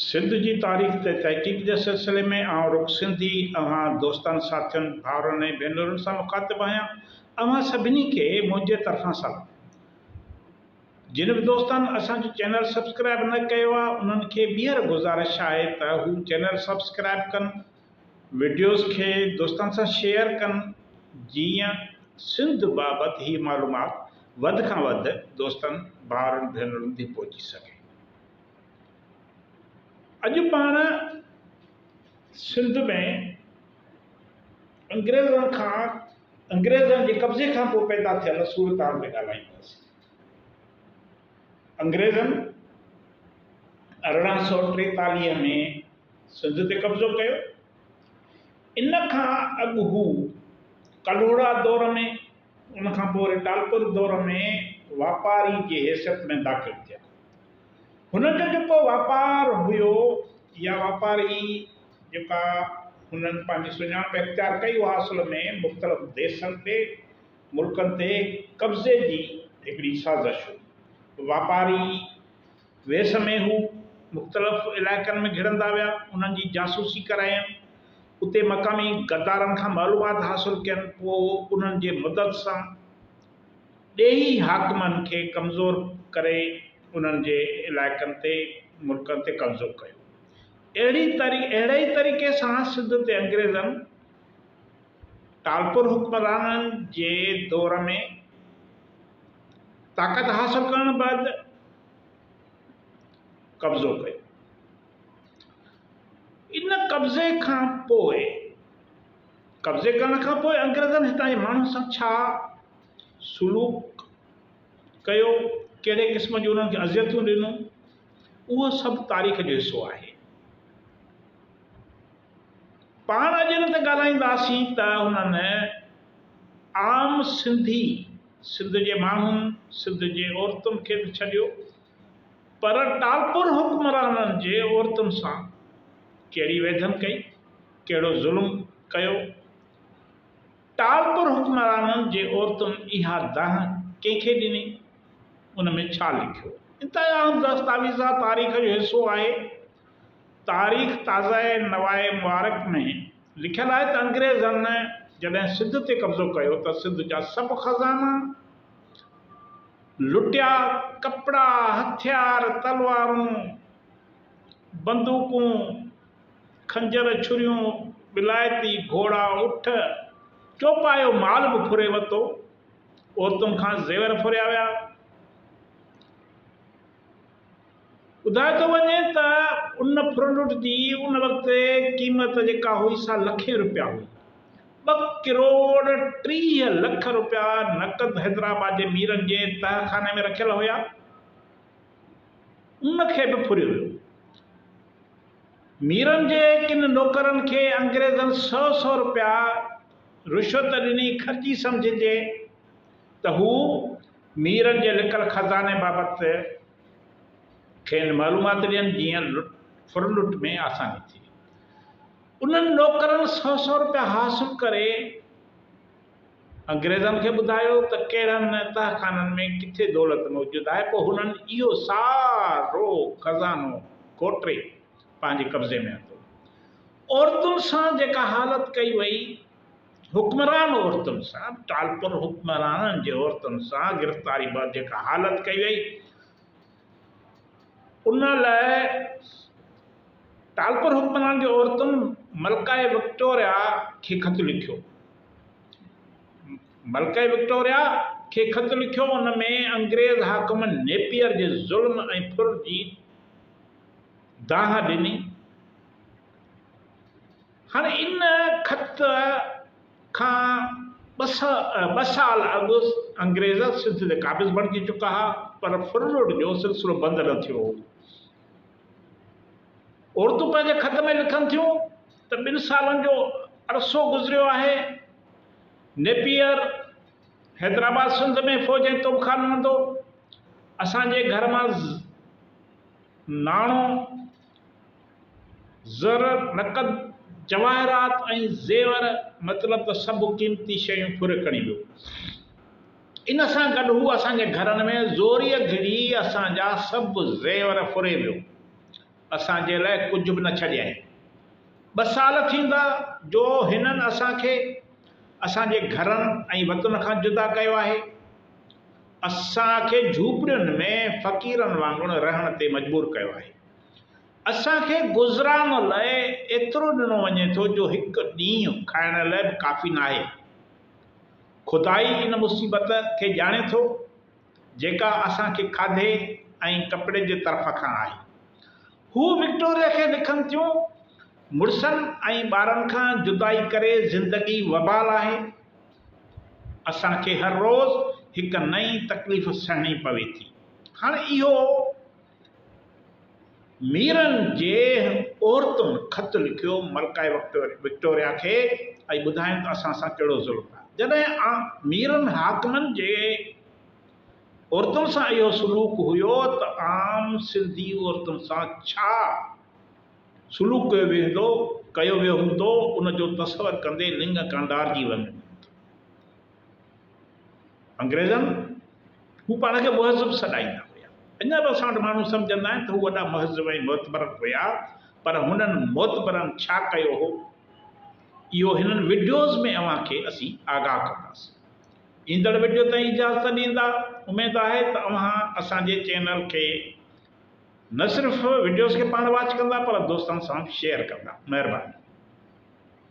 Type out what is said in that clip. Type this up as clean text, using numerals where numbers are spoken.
सिंध की तारीख़ ते तहक़ीक़ के सिलसिले में रुख सिंधी दोस्तनि साथियुनि भाउरनि ऐं भेनरुनि सां मुखातिब आहियां। अव्हां सभिनी खे मुंहिंजे तरफ़ां सलाम। जिन भी दोस्तनि असांजो चैनल सब्सक्राइब न कयो आहे उन्हनि खे ॿीहर गुज़ारिश आहे त हू चैनल सब्सक्राइब कनि, वीडियोज़ खे दोस्तनि सां शेयर कनि, जीअं सिंध बाबति ही मालूमात वधि खां वधि दोस्तनि भाउरनि भेनरुनि ताईं पहुची सघे। अॼु पाण सिंध में अंग्रेज़नि जे कब्ज़े खां पोइ पैदा थियल सूरत में ॻाल्हाईंदासीं। अंग्रेज़नि 1843 में सिंध ते कब्ज़ो कयो। इन खां अॻु हू कलोड़ा दौर में, उन खां पोइ रिटालपुर दौर में वापारी जे हैसियत में दाख़िल थिया। हुननि जो जेको वापार हुयो या वापारी जेका हुननि पंहिंजी सुञाणप इख्तियार कई उहा असल में मुख़्तलिफ़ देशनि ते मुल्कनि ते कब्ज़े जी हिकिड़ी साज़िश हुई। वापारी वेस में हू मुख़्तलिफ़ इलाइक़नि में घिरंदा विया, उन्हनि जी जासूसी करायनि, उते मक़ामी गद्दारनि खां मालूमात हासिल कयनि, पोइ उन्हनि जे मदद सां ॾेही हाकिमनि खे कमज़ोर करे उन्हनि जे इलाइक़नि ते मुल्कनि ते कब्ज़ो कयो। अहिड़े ई तरीक़े सां सिंध ते अंग्रेज़नि टालपुर हुक्मराननि जे दौर में ताक़त हासिल करण बैदि कब्ज़ो कयो। इन कब्ज़े करण खां पोइ अंग्रेज़नि हितां जे माण्हुनि सां छा सुलूक कयो, कहिड़े क़िस्म जूं उन्हनि खे अज़ियतूं ॾिनूं, उहो सभु तारीख़ जो हिसो आहे। पाण अॼु हिन ते ॻाल्हाईंदासीं त हुननि आम सिंध जे माण्हुनि, सिंध जे औरतुनि खे त छॾियो, पर टालपुर हुक्मराननि जे औरतुनि सां कहिड़ी वेझनि कई, कहिड़ो ज़ुल्म कयो। टालपुर हुक्मराननि जे औरतुनि इहा दाह कंहिंखे ॾिनी, उन में छा लिखियो, इंतज़ाम दस्तावेज़ा तारीख़ जो हिसो आहे। तारीख़ ताज़ा नवाए मुबारक में लिखियल आहे त अंग्रेज़नि जॾहिं सिंध ते कब्ज़ो कयो त सिंध जा सभु ख़ज़ाना लुटिया, कपिड़ा, हथियार, तलवारूं, बंदूकूं, खंजर, छुरियूं, विलायती घोड़ा, उठ, चौपायो माल बि फुरे वरितो। औरतुनि खां ज़ेवर फुरिया विया। ॿुधायो थो वञे त उन फुरलुट जी उन वक़्तु क़ीमत जेका हुई सा लखे रुपया हुई। 2,30,00,000 रुपया नक़द हैदराबाद जे मीरनि जे तहखाने में रखियल हुया, उनखे बि फुरियो वियो। मीरनि जे किन नौकरनि खे अंग्रेज़नि 100 रुपया रिश्वत ॾिनी, ख़र्ची सम्झिजे त हू मीरनि जे लिकल खज़ाने बाबति खेनि मालूमात ॾियनि, जीअं फुरलुट में आसानी थी। उन्हनि नौकरनि 100 रुपया हासिल करे अंग्रेज़नि खे ॿुधायो त कहिड़नि तहखाननि में किथे दौलत मौजूदु आहे। पोइ हुननि इहो सारो खज़ानो कोटरे पंहिंजे कब्ज़े में हथो। औरतुनि सां जेका हालत कई वई, हुक्मरान औरतुनि सां, टालपुर हुक्मराननि जे औरतुनि सां गिरफ़्तारी बैदि जेका हालत कई वई, उन लाइ टालपुर हुक्मरान जी औरतुनि मलकाए विक्टोरिया खे ख़त लिखियो। उन में अंग्रेज़ हाकिम नेपियर जे ज़ुल्म ऐं फुर जी दाह ॾिनी। हाणे इन ख़त खां 2 साल अॻु अंग्रेज़ सिंध ते क़ाबिज़ बणिजी चुका हुआ, पर फुरलुट जो सिलसिलो बंदि न थियो हो। औरतूं पंहिंजे ख़त में लिखनि थियूं त 2 सालनि जो अरसो गुज़रियो आहे। नेपियर हैदराबाद सिंध में फ़ौज ऐं तोपखानो हूंदो। असांजे घर मां नाणो, ज़र, नक़द, जवाहरात ऐं ज़ेवर, मतिलबु त सभु क़ीमती शयूं फुरे खणी वियो। इन सां गॾु असांजे घरनि में ज़ोरीअ घिड़ी असांजा सभु ज़ेवर फुरे वियो। असांजे लाइ कुझु बि न छॾियईं। 2 साल थींदा जो हिननि असांखे असांजे घरनि ऐं वतन खां जुदा कयो आहे। असांखे झूपड़ियुनि में फ़क़ीरनि वांगुरु रहण ते मजबूर कयो आहे। असांखे गुज़रान लाइ एतिरो ॾिनो वञे थो जो हिकु ॾींहुं खाइण लाइ बि काफ़ी न आहे। खुदाई इन मुसीबत खे ॼाणे थो जेका असांखे खाधे ऐं कपिड़े जे तरफ़ खां आहे। हू विक्टोरिया खे लिखनि थियूं, मुड़ुसनि ऐं ॿारनि खां जुदाई करे ज़िंदगी वबाल आहे। असांखे हर रोज़ हिकु नई तकलीफ़ सहणी पवे थी। हाणे इहो मीरनि जे औरतुनि ख़त लिखियो मलकाए विक्टोरिया खे ऐं ॿुधाइनि त असां सां कहिड़ो ज़ुल्म आहे। जॾहिं मीरनि हाकिमनि जे औरतुनि सां इहो सलूक हुयो त आम सिंधी औरतुनि सां छा सलूक कयो वियो हूंदो उन जो तसवर कंदे लिंग कांडार जी वञ। अंग्रेज़नि हू पाण खे मुहज़िब सॾाईंदा हुया। अञा बि असां वटि माण्हू सम्झंदा आहिनि त हू वॾा मुहज़िब ऐं मोतबर हुया, पर हुननि मोतबरनि छा कयो हो इहो हिननि वीडियोज़ में अव्हांखे असीं आगाह कंदासीं। ईंदड़ वीडियो ताईं इजाज़त ॾींदा। उमेद आहे त अव्हां असांजे चैनल खे न सिर्फ़ु वीडियोज़ खे पाण वॉच कंदा पर दोस्तनि सां शेयर कंदा। महिरबानी।